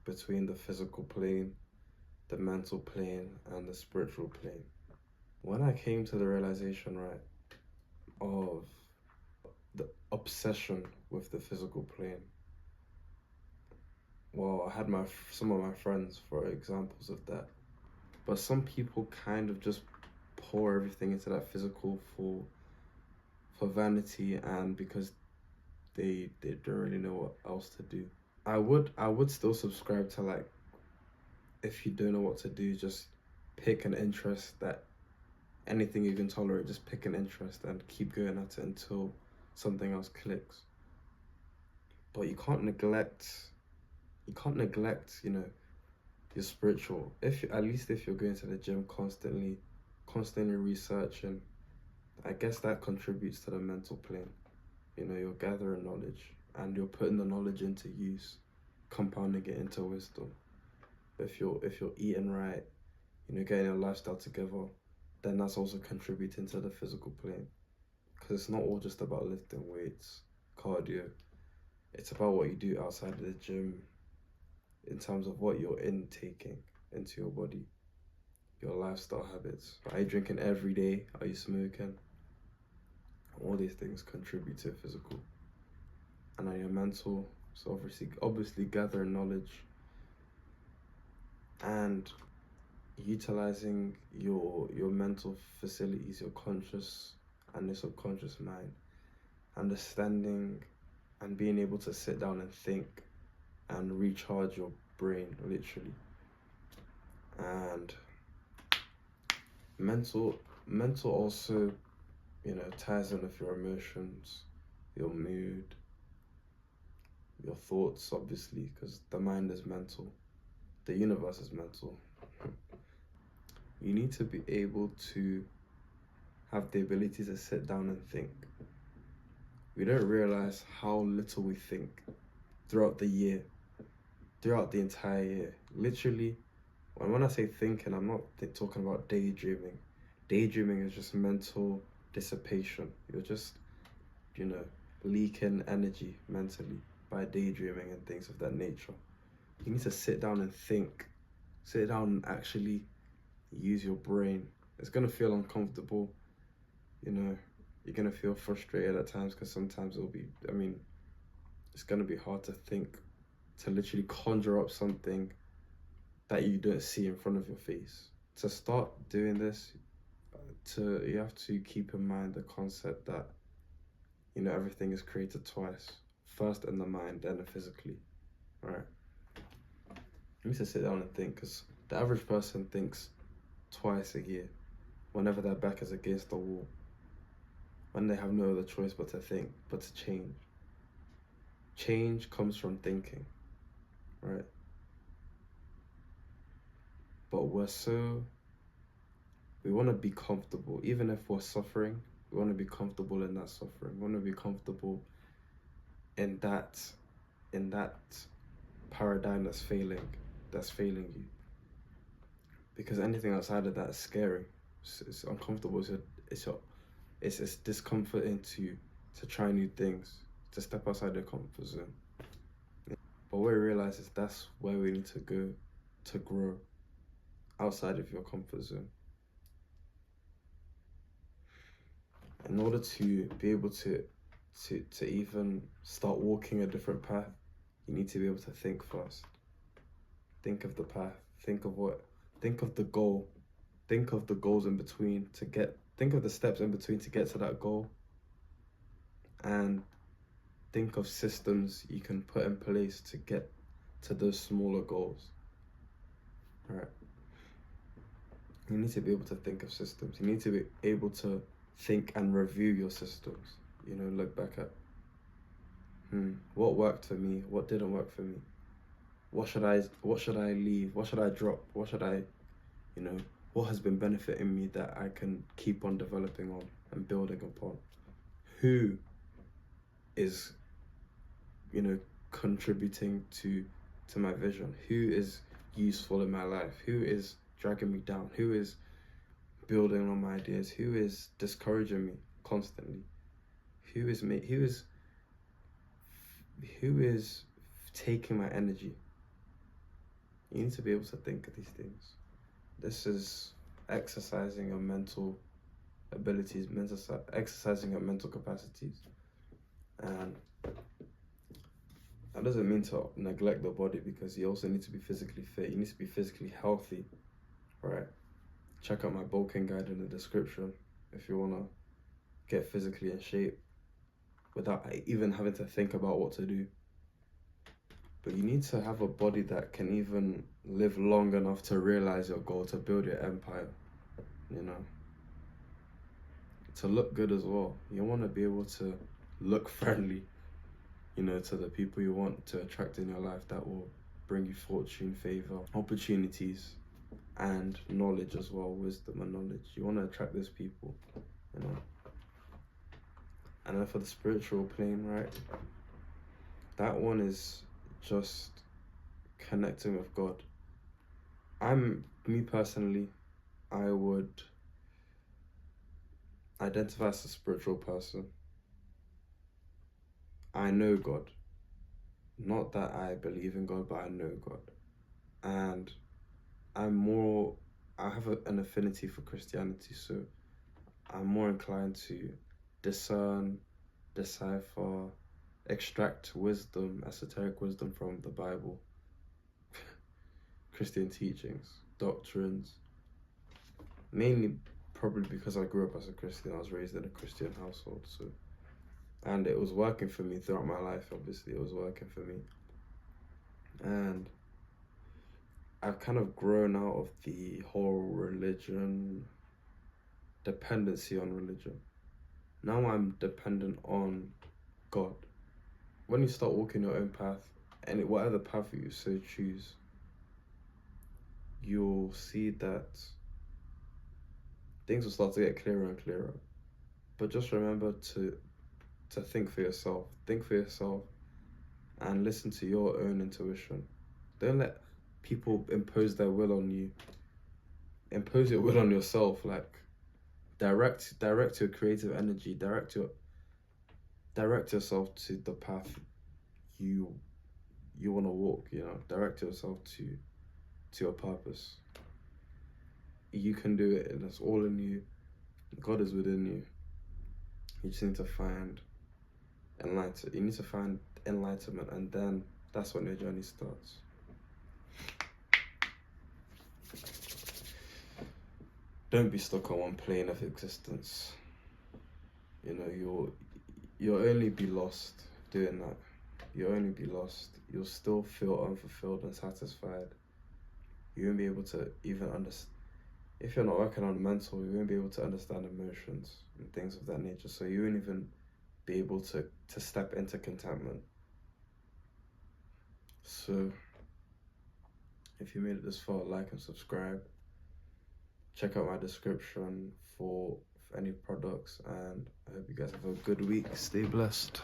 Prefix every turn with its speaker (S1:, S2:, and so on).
S1: between the physical plane, the mental plane, and the spiritual plane. When I came to the realization, right, of the obsession with the physical plane, well, I had some of my friends for examples of that. But some people kind of just pour everything into that physical for vanity and because they don't really know what else to do. I would still subscribe to, like, if you don't know what to do, just pick an interest that anything you can tolerate, just pick an interest and keep going at it until something else clicks. But you can't neglect, your spiritual. At least if you're going to the gym constantly researching, I guess that contributes to the mental plane. You're gathering knowledge and you're putting the knowledge into use, compounding it into wisdom. If you're eating right, getting your lifestyle together, then that's also contributing to the physical plane. Because it's not all just about lifting weights, cardio. It's about what you do outside of the gym in terms of what you're intaking into your body, your lifestyle habits. Are you drinking every day? Are you smoking? All these things contribute to physical. And then your mental, so obviously gathering knowledge and utilizing your mental facilities, your conscious and your subconscious mind, understanding and being able to sit down and think and recharge your brain, literally. And mental also, ties in with your emotions, your mood, your thoughts, obviously, because the mind is mental, the universe is mental. You need to be able to have the ability to sit down and think. We don't realize how little we think throughout the entire year. Literally, when I say thinking, I'm not talking about daydreaming. Daydreaming is just mental dissipation. You're just, leaking energy mentally by daydreaming and things of that nature. You need to sit down and think. Sit down and actually use your brain. It's going to feel uncomfortable. You're going to feel frustrated at times because sometimes it's going to be hard to think, to literally conjure up something that you don't see in front of your face. To start doing this, you have to keep in mind the concept that, everything is created twice. First in the mind, then physically, right? You need to sit down and think, because the average person thinks twice a year, whenever their back is against the wall, when they have no other choice but to think, but to change. Change comes from thinking, right? But we want to be comfortable. Even if we're suffering, we want to be comfortable in that suffering. We want to be comfortable in that paradigm that's failing you. Because anything outside of that is scary. It's uncomfortable. It's discomforting to try new things, to step outside your comfort zone. But what we realize is that's where we need to go to grow, outside of your comfort zone. In order to be able to even start walking a different path, you need to be able to think first. Think of the path. Think of the goal. Think of the goals in between think of the steps in between to get to that goal. And think of systems you can put in place to get to those smaller goals. All right. You need to be able to think of systems. You need to be able to think and review your systems. Look back at what worked for me, what didn't work for me. What should I leave? What should I drop? What has been benefiting me that I can keep on developing on and building upon? Who is, contributing to my vision? Who is useful in my life? Who is dragging me down? Who is building on my ideas? Who is discouraging me constantly? Who is taking my energy? You need to be able to think of these things. This is exercising your mental abilities, exercising your mental capacities. And that doesn't mean to neglect the body, because you also need to be physically fit. You need to be physically healthy, right? Check out my bulking guide in the description if you want to get physically in shape without even having to think about what to do. But you need to have a body that can even live long enough to realize your goal, to build your empire, you know. To look good as well. You want to be able to look friendly, you know, to the people you want to attract in your life, that will bring you fortune, favor, opportunities, and knowledge as well, wisdom and knowledge. You want to attract those people, you know. And then for the spiritual plane, right, that one is just connecting with God. Me personally, I would identify as a spiritual person. I know God. Not that I believe in God, but I know God. And I have an affinity for Christianity, so I'm more inclined to discern, decipher, extract wisdom, esoteric wisdom from the Bible, Christian teachings, doctrines. Mainly probably because I grew up as a Christian. I was raised in a Christian household, so, and it was working for me throughout my life. Obviously, it was working for me. And I've kind of grown out of the whole religion, dependency on religion. Now I'm dependent on God. When you start walking your own path, and whatever path you so choose, you'll see that things will start to get clearer and clearer. But just remember to think for yourself. Think for yourself and listen to your own intuition. Don't let people impose their will on you. Impose your will on yourself. Like, direct your creative energy. Direct yourself to the path you want to walk, you know. Direct yourself to your purpose. You can do it, and it's all in you. God is within you. You just need to find enlightenment, and then that's when your journey starts. Don't be stuck on one plane of existence. You know, you'll only be lost doing that. You'll only be lost. You'll still feel unfulfilled and satisfied. You won't be able to even understand. If you're not working on the mental, you won't be able to understand emotions and things of that nature. So you won't even be able to step into contentment. So if you made it this far, like and subscribe. Check out my description for any products, and I hope you guys have a good week. Stay blessed.